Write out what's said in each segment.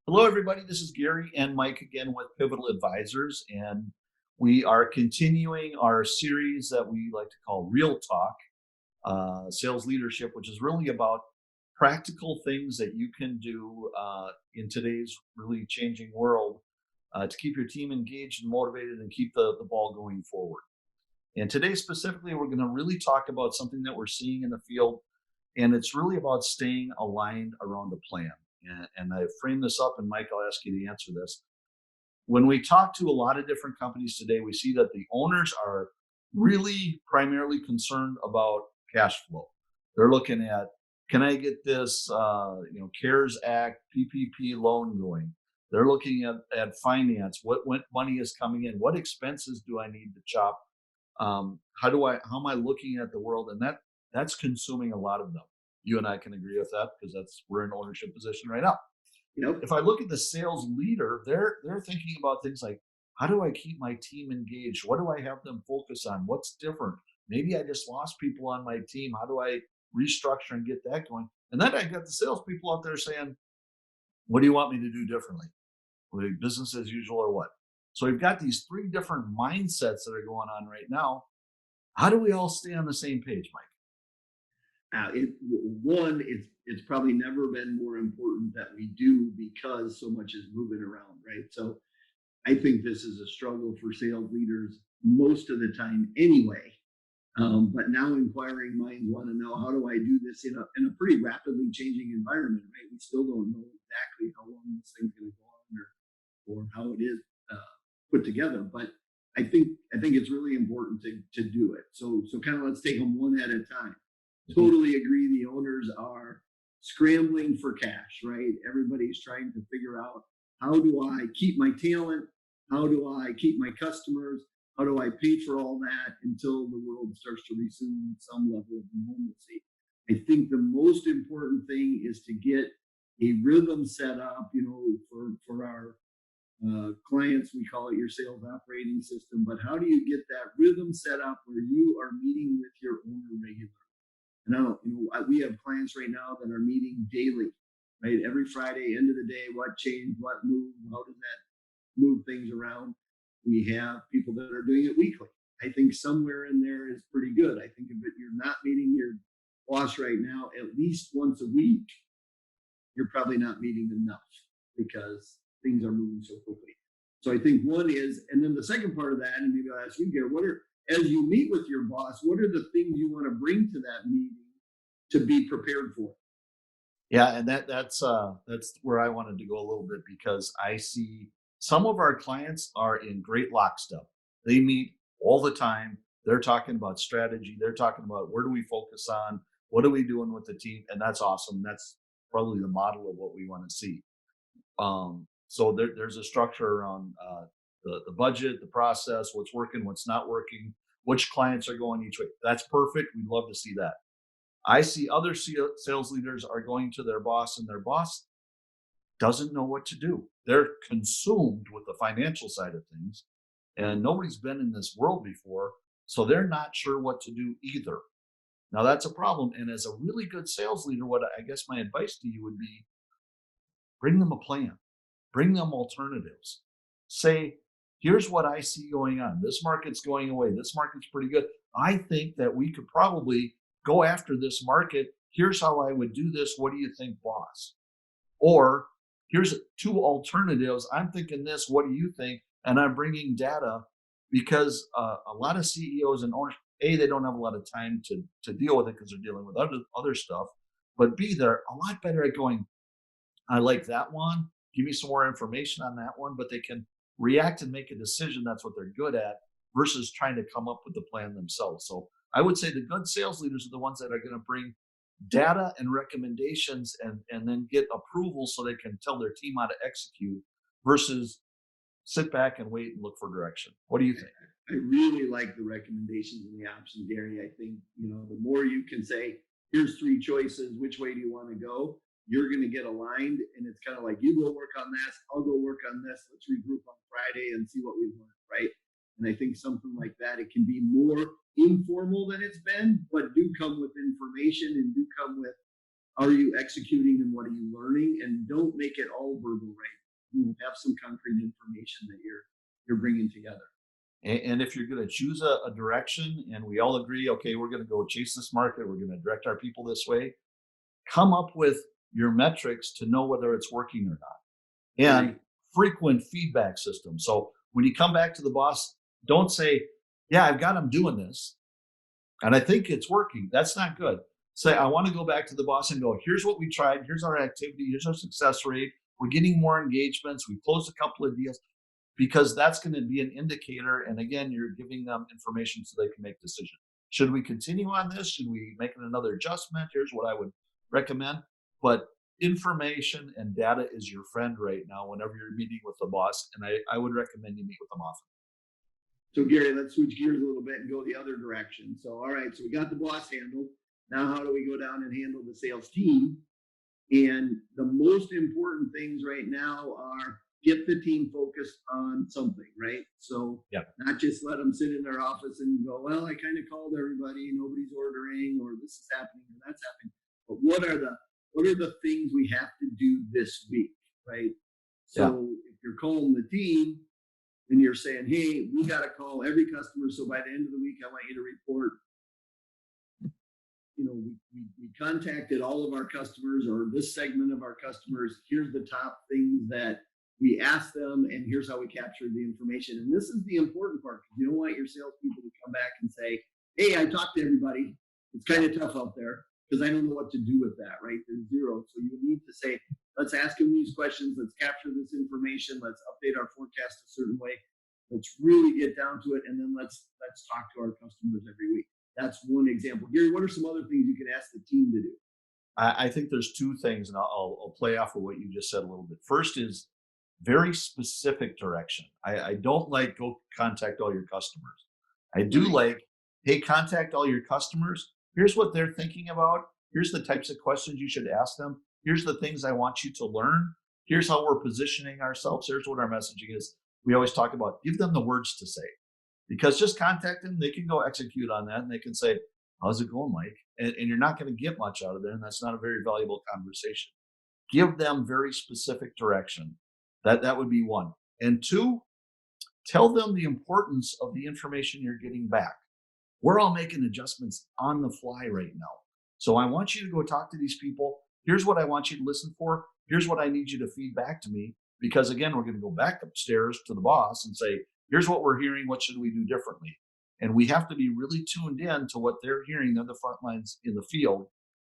Hello, everybody. This is Gary and Mike again with Pivotal Advisors, and we are continuing our series that we like to call Real Talk Sales Leadership, which is really about practical things that you can do in today's really changing world to keep your team engaged and motivated and keep the ball going forward. And today, specifically, we're going to really talk about something that we're seeing in the field, and it's really about staying aligned around a plan. And I frame this up, and Mike, I'll ask you to answer this. When we talk to a lot of different companies today, we see that the owners are really primarily concerned about cash flow. They're looking at, can I get this, CARES Act PPP loan going? They're looking at finance. What money is coming in? What expenses do I need to chop? How am I looking at the world? And that's consuming a lot of them. You and I can agree with that because we're in ownership position right now. Yep. If I look at the sales leader, they're thinking about things like, how do I keep my team engaged? What do I have them focus on? What's different? Maybe I just lost people on my team. How do I restructure and get that going? And then I got the salespeople out there saying, what do you want me to do differently? Business as usual or what? So we've got these three different mindsets that are going on right now. How do we all stay on the same page, Mike? It's probably never been more important that we do because so much is moving around, right? So I think this is a struggle for sales leaders most of the time anyway. But now inquiring minds want to know, how do I do this in a pretty rapidly changing environment, right? We still don't know exactly how long this thing's going to go on, or how it is put together. But I think it's really important to do it. So kind of let's take them one at a time. Totally agree. The owners are scrambling for cash, right? Everybody's trying to figure out, how do I keep my talent? How do I keep my customers? How do I pay for all that until the world starts to resume some level of normalcy? I think the most important thing is to get a rhythm set up, for our clients, we call it your sales operating system. But how do you get that rhythm set up where you are meeting with your owner regularly? And we have clients right now that are meeting daily, right? Every Friday, end of the day, what changed, what moved, how does that move things around? We have people that are doing it weekly. I think somewhere in there is pretty good. I think if you're not meeting your boss right now at least once a week, you're probably not meeting enough because things are moving so quickly. So I think one is, and then the second part of that, and maybe I'll ask you, Gary, as you meet with your boss, what are the things you want to bring to that meeting to be prepared for? Yeah, and that's where I wanted to go a little bit because I see some of our clients are in great lockstep. They meet all the time. They're talking about strategy. They're talking about where do we focus on? What are we doing with the team? And that's awesome. That's probably the model of what we want to see. So there's a structure around the budget, the process, what's working, what's not working, which clients are going each way. That's perfect. We'd love to see that. I see other sales leaders are going to their boss, and their boss doesn't know what to do. They're consumed with the financial side of things, and nobody's been in this world before, so they're not sure what to do either. Now that's a problem. And as a really good sales leader, what I guess my advice to you would be, bring them a plan, bring them alternatives. Say, here's what I see going on. This market's going away. This market's pretty good. I think that we could probably go after this market. Here's how I would do this. What do you think, boss? Or here's two alternatives. I'm thinking this. What do you think? And I'm bringing data because a lot of CEOs and owners, A, they don't have a lot of time to deal with it because they're dealing with other stuff. But B, they're a lot better at going, I like that one. Give me some more information on that one, but they can react and make a decision. That's what they're good at versus trying to come up with the plan themselves. So I would say the good sales leaders are the ones that are going to bring data and recommendations and then get approval so they can tell their team how to execute versus sit back and wait and look for direction. What do you think? I really like the recommendations and the options, Gary. I think, the more you can say, here's three choices, which way do you want to go? You're going to get aligned. And it's kind of like, you go work on this, I'll go work on this. Let's regroup on Friday and see what we've learned, right? And I think something like that, it can be more informal than it's been, but do come with information and do come with Are you executing and what are you learning? And don't make it all verbal, right? Have some concrete information that you're bringing together. And if you're going to choose a direction and we all agree, okay, we're going to go chase this market, we're going to direct our people this way, come up with your metrics to know whether it's working or not. And Right. frequent feedback system. So when you come back to the boss, don't say, yeah, I've got them doing this and I think it's working. That's not good. Say, I want to go back to the boss and go, here's what we tried. Here's our activity. Here's our success rate. We're getting more engagements. We closed a couple of deals because that's going to be an indicator. And again, you're giving them information so they can make decisions. Should we continue on this? Should we make another adjustment? Here's what I would recommend. But information and data is your friend right now whenever you're meeting with the boss. And I would recommend you meet with them often. So Gary, let's switch gears a little bit and go the other direction. So, all right, so we got the boss handled. Now, how do we go down and handle the sales team? And the most important things right now are get the team focused on something, right? So Yeah. not just let them sit in their office and go, well, I kind of called everybody, nobody's ordering, or this is happening, or that's happening. But what are the things we have to do this week, right? So if you're calling the team and you're saying, hey, we got to call every customer. So by the end of the week, I want you to report, we contacted all of our customers or this segment of our customers. Here's the top things that we asked them, and here's how we captured the information. And this is the important part because you don't want your salespeople to come back and say, hey, I talked to everybody. It's kind of tough out there because I don't know what to do with that, right? There's zero. So you need to say, let's ask them these questions. Let's capture this information. Let's update our forecast a certain way. Let's really get down to it. And then let's talk to our customers every week. That's one example. Gary, what are some other things you can ask the team to do? I think there's two things, and I'll play off of what you just said a little bit. First is very specific direction. I don't like go contact all your customers. I do Right. like, hey, contact all your customers. Here's what they're thinking about. Here's the types of questions you should ask them. Here's the things I want you to learn. Here's how we're positioning ourselves. Here's what our messaging is. We always talk about give them the words to say because just contact them, they can go execute on that and they can say, how's it going, Mike? And you're not going to get much out of there. And that's not a very valuable conversation. Give them very specific direction. That would be one. And two, tell them the importance of the information you're getting back. We're all making adjustments on the fly right now. So I want you to go talk to these people. Here's what I want you to listen for. Here's what I need you to feed back to me. Because again, we're going to go back upstairs to the boss and say, here's what we're hearing. What should we do differently? And we have to be really tuned in to what they're hearing on the front lines in the field.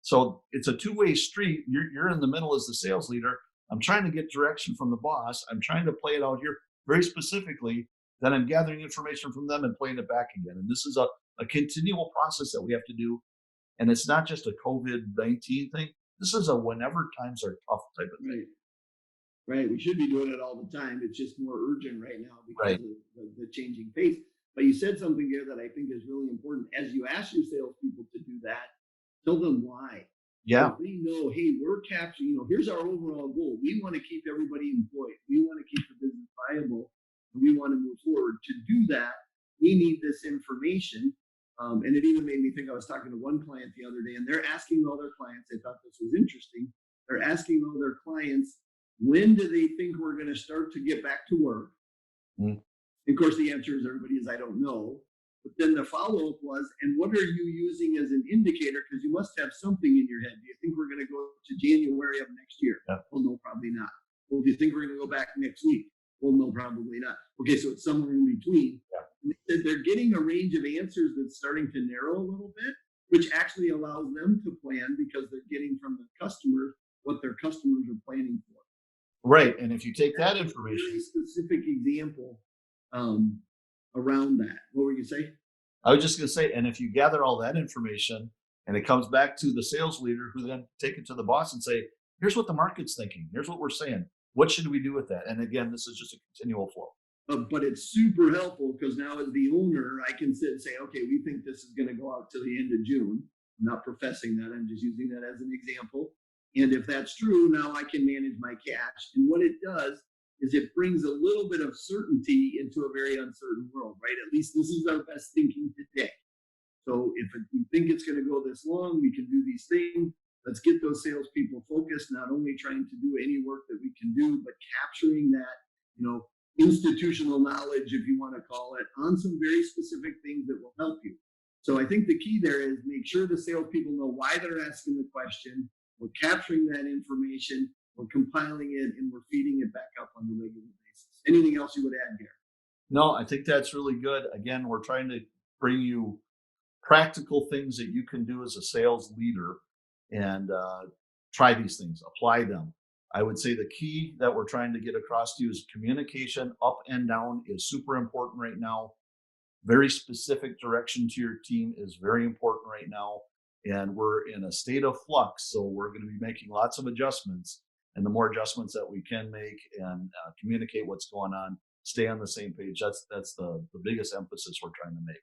So it's a two-way street. You're in the middle as the sales leader. I'm trying to get direction from the boss. I'm trying to play it out here very specifically. Then I'm gathering information from them and playing it back again. And this is a continual process that we have to do. And it's not just a COVID-19 thing. This is a whenever times are tough type of thing. Right. Right. We should be doing it all the time. It's just more urgent right now because Right. of the changing pace. But you said something here that I think is really important. As you ask your salespeople to do that, tell them why. So Yeah. if they know, hey, we're capturing, here's our overall goal. We want to keep everybody employed. We want to keep the business viable and we want to move forward. To do that, we need this information. And it even made me think I was talking to one client the other day, and they're asking all their clients, I thought this was interesting. They're asking all their clients, when do they think we're going to start to get back to work? Mm. Of course, the answer is everybody is, I don't know. But then the follow up was, and what are you using as an indicator? Because you must have something in your head. Do you think we're going to go to January of next year? Yeah. Well, no, probably not. Well, do you think we're going to go back next week? Well, no, probably not. Okay, so it's somewhere in between. Yeah. And they said they're getting a range of answers that's starting to narrow a little bit, which actually allows them to plan because they're getting from the customers what their customers are planning for. Right. And if you take that Very information, specific example around that. What were you saying? I was just going to say, and if you gather all that information and it comes back to the sales leader who then take it to the boss and say, here's what the market's thinking. Here's what we're saying. What should we do with that? And again, this is just a continual flow. But it's super helpful because now as the owner, I can sit and say, okay, we think this is going to go out to the end of June. I'm not professing that. I'm just using that as an example. And if that's true, now I can manage my cash. And what it does is it brings a little bit of certainty into a very uncertain world, right? At least this is our best thinking today. So if we think it's going to go this long, we can do these things. Let's get those salespeople focused, not only trying to do any work that we can do, but capturing that, institutional knowledge, if you want to call it, on some very specific things that will help you. So I think the key there is make sure the salespeople know why they're asking the question. We're capturing that information, we're compiling it, and we're feeding it back up on a regular basis. Anything else you would add, Gary? No, I think that's really good. Again, we're trying to bring you practical things that you can do as a sales leader and try these things, apply them. I would say the key that we're trying to get across to you is communication up and down is super important right now. Very specific direction to your team is very important right now. And we're in a state of flux. So we're going to be making lots of adjustments. And the more adjustments that we can make and communicate what's going on, stay on the same page. That's the biggest emphasis we're trying to make.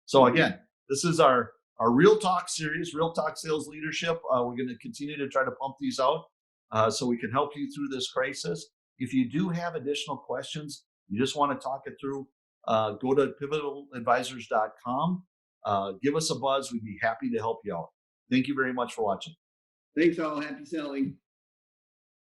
So again, this is our Real Talk series, Real Talk Sales Leadership. We're going to continue to try to pump these out so we can help you through this crisis. If you do have additional questions, you just want to talk it through, go to pivataladvisors.com. Give us a buzz. We'd be happy to help you out. Thank you very much for watching. Thanks all. Happy selling.